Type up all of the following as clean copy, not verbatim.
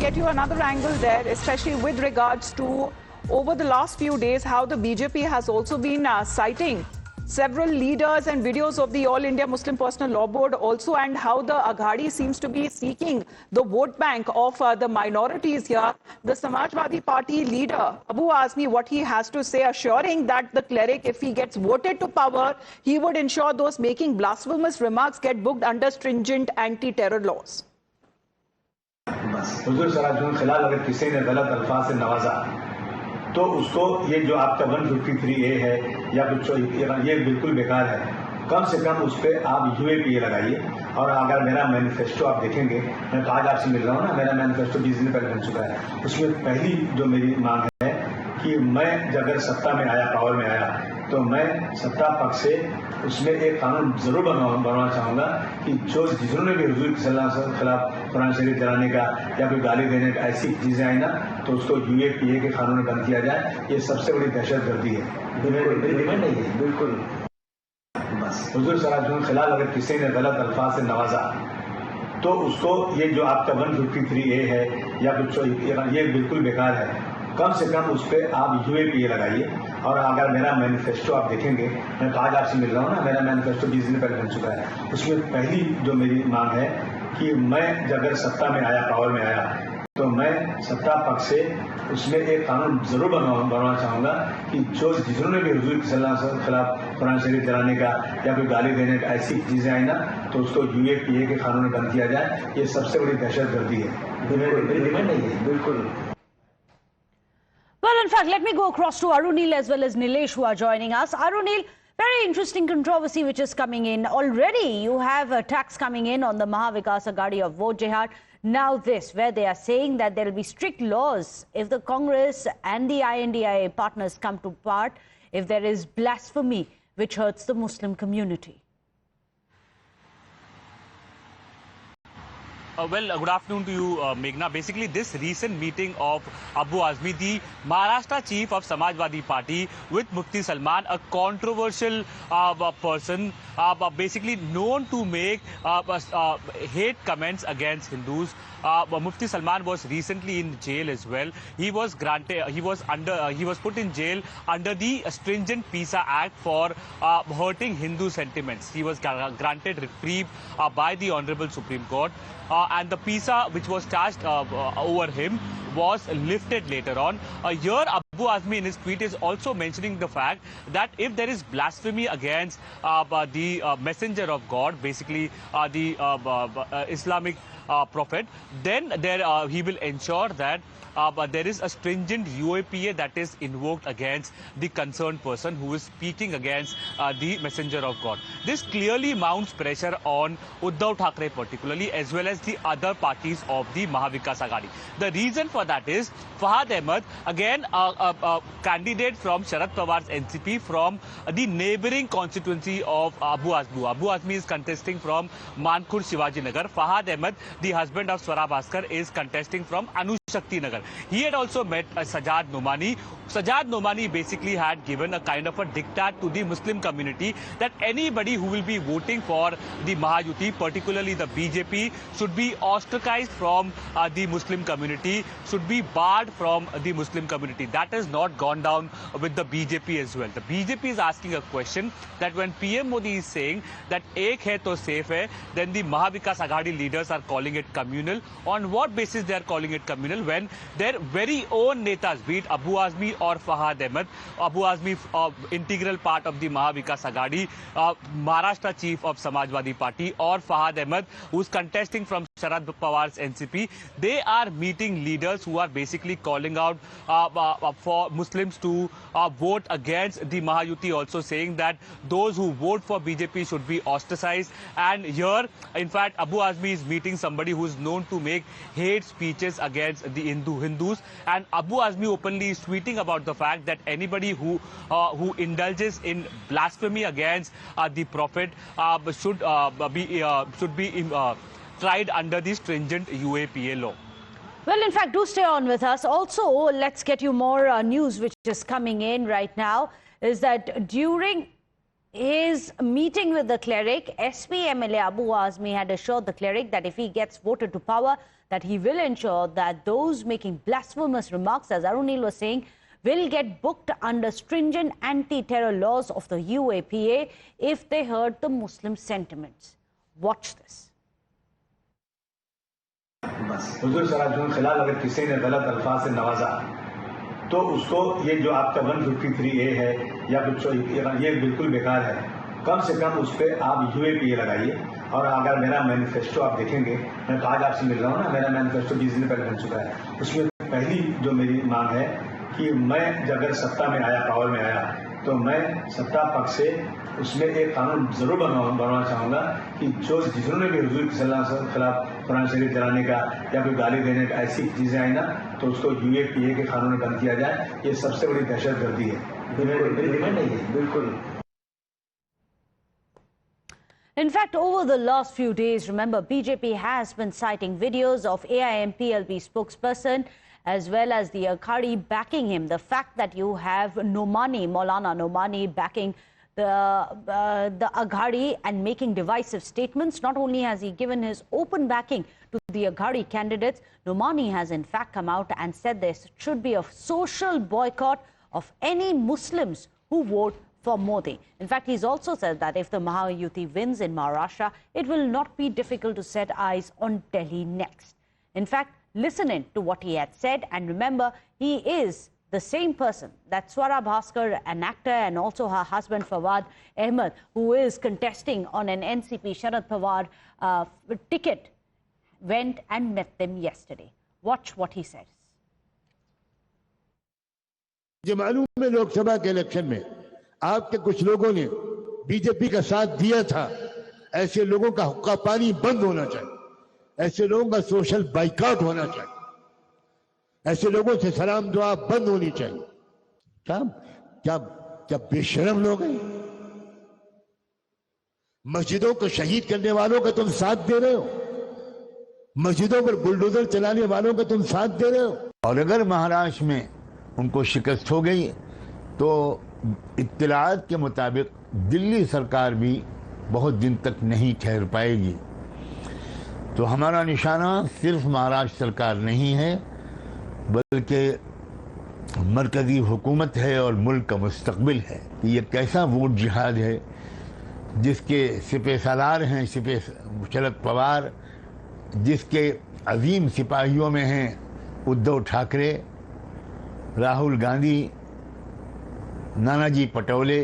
get you another angle there, especially with regards to over the last few days how the BJP has also been citing several leaders and videos of the All India Muslim Personal Law Board also, and how the Aghadi seems to be seeking the vote bank of the minorities here. The Samajwadi Party leader, Abu Azmi, what he has to say, assuring that the cleric, if he gets voted to power, he would ensure those making blasphemous remarks get booked under stringent anti-terror laws. हुजूर सल्लल्लाहु अलैहि वसल्लम के खिलाफ अगर किसी ने गलत अल्फाज से नवाजा तो उसको ये जो आपका 153A है या कुछ ये बिल्कुल बेकार है। कम से कम उस पर आप UAPA लगाइए। और अगर मेरा मैनिफेस्टो आप देखेंगे, मैं तो आज आपसे मिल रहा हूँ ना, मेरा मैनिफेस्टो 20 दिन पहले बन चुका है। उसमें पहली जो मेरी मांग है कि मैं अगर सत्ता में आया, पावर में आया, तो मैं सत्ता पक्ष से उसमें एक कानून जरूर बनवाना चाहूंगा कि जो जिन्होंने भी हुजूर सल्लल्लाहु अलैहि वसल्लम के खिलाफ कुरान शरीफ जलाने का या कोई गाली देने का ऐसी चीजें आई ना, तो उसको UAPA के कानून में बंद किया जाए। ये सबसे बड़ी दहशतगर्दी है। डिमांड नहीं है, बिल्कुल। हुजूर सल्लल्लाहु अलैहि वसल्लम के खिलाफ अगर किसी ने गलत अल्फाज से नवाजा तो उसको ये जो आपका 153A है या कुछ ये बिल्कुल बेकार है। कम से कम उस पर आप UAPA लगाइए। और अगर मेरा मैनिफेस्टो आप देखेंगे, मैं तो आज आपसे मिल रहा हूँ ना, मेरा मैनिफेस्टो 20 दिन पहले बन चुका है। उसमें पहली जो मेरी मांग है कि मैं अगर सत्ता में आया, पावर में आया, तो मैं सत्ता पक्ष से उसमें एक कानून जरूर बनवाना चाहूंगा कि जो जिन्होंने भी हुजूर सल्लल्लाहु अलैहि वसल्लम के खिलाफ कुरान शरीफ जलाने का या कोई गाली देने का ऐसी चीजें आई ना, तो उसको UAPA के कानून में बंद किया जाए। ये सबसे बड़ी दहशतगर्दी है। डिमांड नहीं है, बिल्कुल। Well, in fact, let me go across to Arunil as well as Nilesh, who are joining us. Arunil, very interesting controversy which is coming in. Already you have attacks coming in on the Mahavikas Aghadi of Vote Jihad. Now this, where they are saying that there will be strict laws if the Congress and the INDIA partners come to part, if there is blasphemy which hurts the Muslim community. Good afternoon to you, Meghna. Basically, this recent meeting of Abu Azmi, the Maharashtra Chief of Samajwadi Party, with Mufti Salman, a controversial person, basically known to make hate comments against Hindus. Mufti Salman was recently in jail as well. He was put in jail under the stringent PISA Act for hurting Hindu sentiments. He was granted reprieve by the Honorable Supreme Court. And the PISA which was charged over him was lifted later on. Here Abu Azmi in his tweet is also mentioning the fact that if there is blasphemy against the messenger of God, basically the Islamic prophet, then he will ensure that there is a stringent UAPA that is invoked against the concerned person who is speaking against the messenger of God. This clearly mounts pressure on Uddhav Thackeray particularly, as well as the other parties of the Mahavikas Aghadi. The reason for that is Fahad Ahmed, again a candidate from Sharad Pawar's NCP from the neighboring constituency of Abu Azmi. Abu Azmi is contesting from Mankur Shivaji Nagar. Fahad Ahmed, the husband of Swara Bhaskar, is contesting from Shakti Nagar. He had also met Sajad Nomani. Sajad Nomani basically had given a kind of a diktat to the Muslim community that anybody who will be voting for the Mahayuti, particularly the BJP, should be ostracized from the Muslim community, should be barred from the Muslim community. That has not gone down with the BJP as well. The BJP is asking a question that when PM Modi is saying that ek hai to safe hai, then the Mahavikas Aghadi leaders are calling it communal. On what basis they are calling it communal when their very own netas, be it Abu Azmi or Fahad Ahmed, Abu Azmi, integral part of the Mahavikas Aghadi, Maharashtra Chief of Samajwadi Party, or Fahad Ahmed, who's contesting from Sharad Pawar's NCP, they are meeting leaders who are basically calling out for Muslims to vote against the Mahayuti, also saying that those who vote for BJP should be ostracized. And here, in fact, Abu Azmi is meeting somebody who is known to make hate speeches against the Hindus, and Abu Azmi openly is tweeting about the fact that anybody who indulges in blasphemy against the Prophet should be tried under the stringent UAPA law. Well, in fact, do stay on with us. Also, let's get you more news which is coming in right now, is that during his meeting with the cleric, SP MLA Abu Azmi had assured the cleric that if he gets voted to power, that he will ensure that those making blasphemous remarks, as Arunil was saying, will get booked under stringent anti-terror laws of the UAPA if they hurt the Muslim sentiments. Watch this. हुजूर सल्लल्लाहु के खिलाफ अगर किसी ने गलत अल्फाज से नवाजा तो उसको ये जो आपका 153A है या कुछ ये बिल्कुल बेकार है। कम से कम उस पर आप UAPA लगाइए। और अगर मेरा मैनिफेस्टो आप देखेंगे, मैं तो आज आपसे मिल रहा हूँ ना, मेरा मैनिफेस्टो 20 दिन पहले बन चुका है। उसमें पहली जो मेरी मांग है कि मैं अगर सत्ता में आया, पावर में आया, तो मैं सत्ता पक्ष से उसमें एक कानून जरूर बनवाना चाहूंगा कि जो जिन्होंने भी हुजूर सल्लल्लाहु अलैहि वसल्लम के खिलाफ कुरान शरीफ जलाने का या कोई गाली देने का ऐसी चीजें आई ना, तो उसको UAPA के कानून में बंद किया जाए। ये सबसे बड़ी दहशतगर्दी है। बिल्कुल। In fact, over the last few days, remember, BJP has been citing videos of AIMPLB spokesperson as well as the Aghadi backing him. The fact that you have Nomani, Maulana Nomani, backing the Aghadi and making divisive statements. Not only has he given his open backing to the Aghadi candidates, Nomani has in fact come out and said there should be a social boycott of any Muslims who vote for Modi. In fact, he's also said that if the Mahayuti wins in Maharashtra, it will not be difficult to set eyes on Delhi next. In fact, listen in to what he had said, and remember, he is the same person that Swara Bhaskar, an actor, and also her husband Fawad Ahmed, who is contesting on an NCP Sharad Pawar ticket, went and met them yesterday. Watch what he says. मुझे मालूम है लोकसभा के election में आपके कुछ लोगों ने BJP का साथ दिया था। ऐसे लोगों का हुक्का पानी बंद होना चाहिए, ऐसे लोगों का सोशल बाइकआउट होना चाहिए, ऐसे लोगों से सलाम दुआ बंद होनी चाहिए। क्या बेशरम लोग हैं? मस्जिदों को शहीद करने वालों का तुम साथ दे रहे हो, मस्जिदों पर बुलडोजर चलाने वालों का तुम साथ दे रहे हो। और अगर महाराष्ट्र में उनको शिकस्त हो गई तो इत्तलात के मुताबिक दिल्ली सरकार भी बहुत दिन तक नहीं ठहर पाएगी। तो हमारा निशाना सिर्फ महाराष्ट्र सरकार नहीं है, बल्कि मरकजी हुकूमत है और मुल्क का मुस्तकबिल है। ये कैसा वोट जिहाद है जिसके सिपह सालार हैं सिपह शरद पवार, जिसके अजीम सिपाहियों में हैं उद्धव ठाकरे, राहुल गांधी, नानाजी Patole.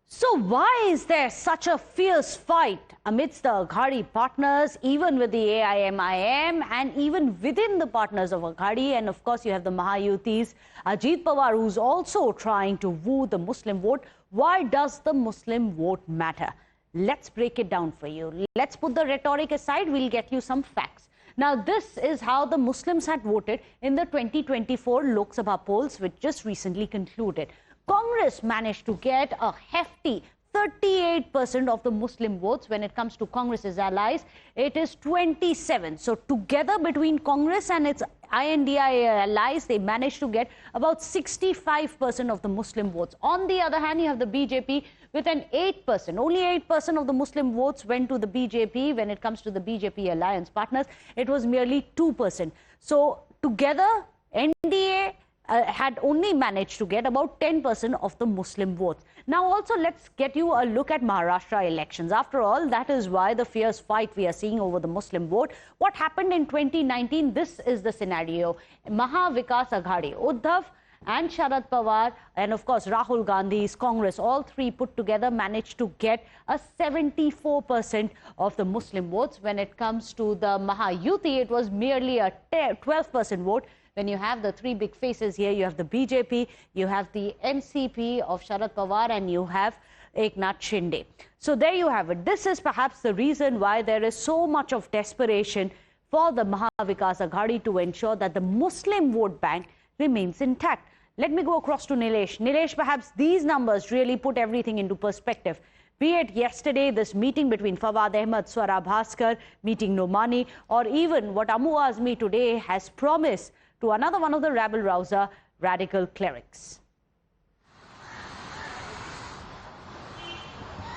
So why is there such a fierce fight amidst the Aghadi partners, even with the AIMIM and even within the partners of Aghadi? And of course, you have the Mahayutis, Ajit Pawar, who's also trying to woo the Muslim vote. Why does the Muslim vote matter? Let's break it down for you. Let's put the rhetoric aside. We'll get you some facts. Now, this is how the Muslims had voted in the 2024 Lok Sabha polls, which just recently concluded. Congress managed to get a hefty 38% of the Muslim votes. When it comes to Congress's allies, it is 27. So together between Congress and its INDI allies, they managed to get about 65% of the Muslim votes. On the other hand, you have the BJP with an 8%. Only 8% of the Muslim votes went to the BJP. When it comes to the BJP alliance partners, it was merely 2%. So together, NDA had only managed to get about 10% of the Muslim votes. Now also let's get you a look at Maharashtra elections. After all, that is why the fierce fight we are seeing over the Muslim vote. What happened in 2019? This is the scenario. Mahavikas Aghadi, Uddhav and Sharad Pawar and of course Rahul Gandhi's Congress, all three put together managed to get a 74% of the Muslim votes. When it comes to the Mahayuti, it was merely a 12% vote. When you have the three big faces here, you have the BJP, you have the NCP of Sharad Pawar, and you have Eknath Shinde. So there you have it. This is perhaps the reason why there is so much of desperation for the Mahavikas Aghadi to ensure that the Muslim vote bank remains intact. Let me go across to Nilesh. Nilesh, perhaps these numbers really put everything into perspective. Be it yesterday, this meeting between Fawad Ahmed, Swara Bhaskar, meeting Nomani, or even what Azmi today has promised to another one of the rabble-rouser radical clerics.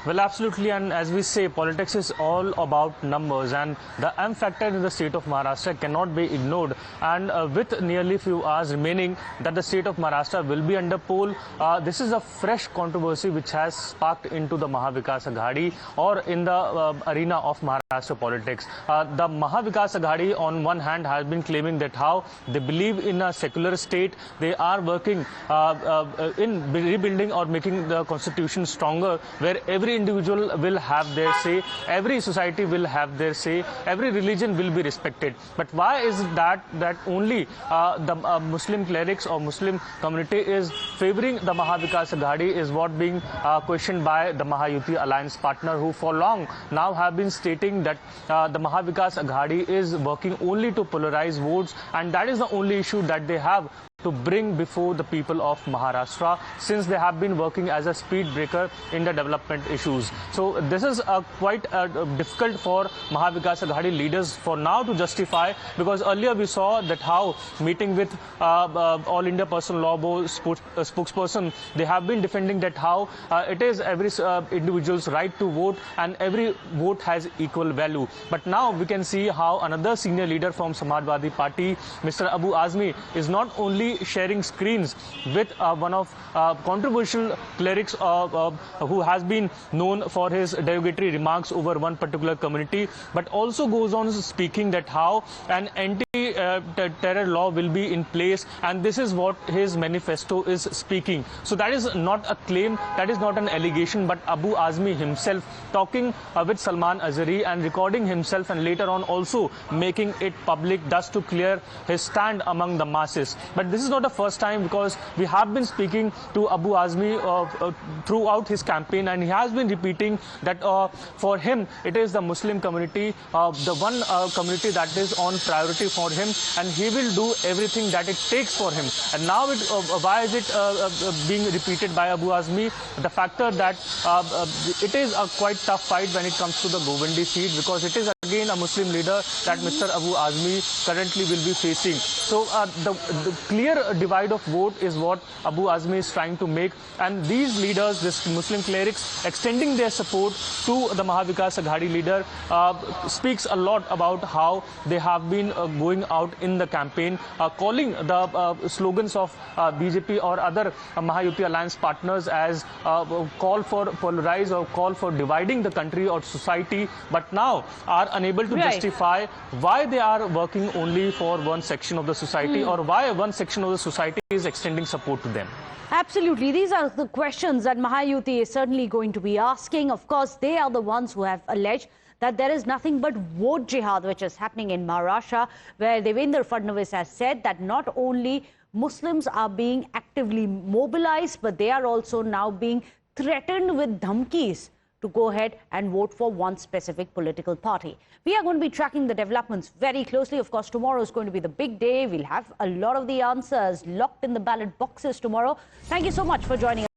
Well, absolutely, and as we say, politics is all about numbers, and the M factor in the state of Maharashtra cannot be ignored. And with nearly few hours remaining that the state of Maharashtra will be under poll, this is a fresh controversy which has sparked into the Mahavikas Aghadi or in the arena of Maharashtra politics. The Mahavikas Aghadi on one hand has been claiming that how they believe in a secular state, they are working in rebuilding or making the constitution stronger, where every individual will have their say, every society will have their say, every religion will be respected. But why is it that only the Muslim clerics or Muslim community is favoring the Mahavikas Aghadi is what being questioned by the Mahayuti alliance partner, who for long now have been stating that the Mahavikas Aghadi is working only to polarize votes, and that is the only issue that they have to bring before the people of Maharashtra, since they have been working as a speed breaker in the development issues. So this is quite difficult for Mahavikas Aghadi leaders for now to justify, because earlier we saw that how meeting with All India Personal Law Board spokesperson, they have been defending that how it is every individual's right to vote and every vote has equal value. But now we can see how another senior leader from Samajwadi party, Mr. Abu Azmi, is not only sharing screens with one of controversial clerics who has been known for his derogatory remarks over one particular community, but also goes on speaking that how an anti-terror law will be in place, and this is what his manifesto is speaking. So that is not a claim, that is not an allegation, but Abu Azmi himself talking with Salman Azhari and recording himself, and later on also making it public, thus to clear his stand among the masses. But this is not the first time, because we have been speaking to Abu Azmi throughout his campaign, and he has been repeating that for him it is the Muslim community, the one community that is on priority for him, and he will do everything that it takes for him. And now why is it being repeated by Abu Azmi? The factor that it is a quite tough fight when it comes to the Govandi seat, because it is again a Muslim leader that Mr. Abu Azmi currently will be facing. So the clear divide of vote is what Abu Azmi is trying to make, and these leaders, this Muslim clerics, extending their support to the Mahavikas Aghadi leader speaks a lot about how they have been going out in the campaign, calling the slogans of BJP or other Mahayuti alliance partners as call for polarize or call for dividing the country or society, but now are unable to justify why they are working only for one section of the society, or why one section of the society is extending support to them. Absolutely. These are the questions that Mahayuti is certainly going to be asking. Of course, they are the ones who have alleged that there is nothing but vote jihad which is happening in Maharashtra, where Devendra Fadnavis has said that not only Muslims are being actively mobilized, but they are also now being threatened with dhamkis to go ahead and vote for one specific political party. We are going to be tracking the developments very closely. Of course, tomorrow is going to be the big day. We'll have a lot of the answers locked in the ballot boxes tomorrow. Thank you so much for joining us.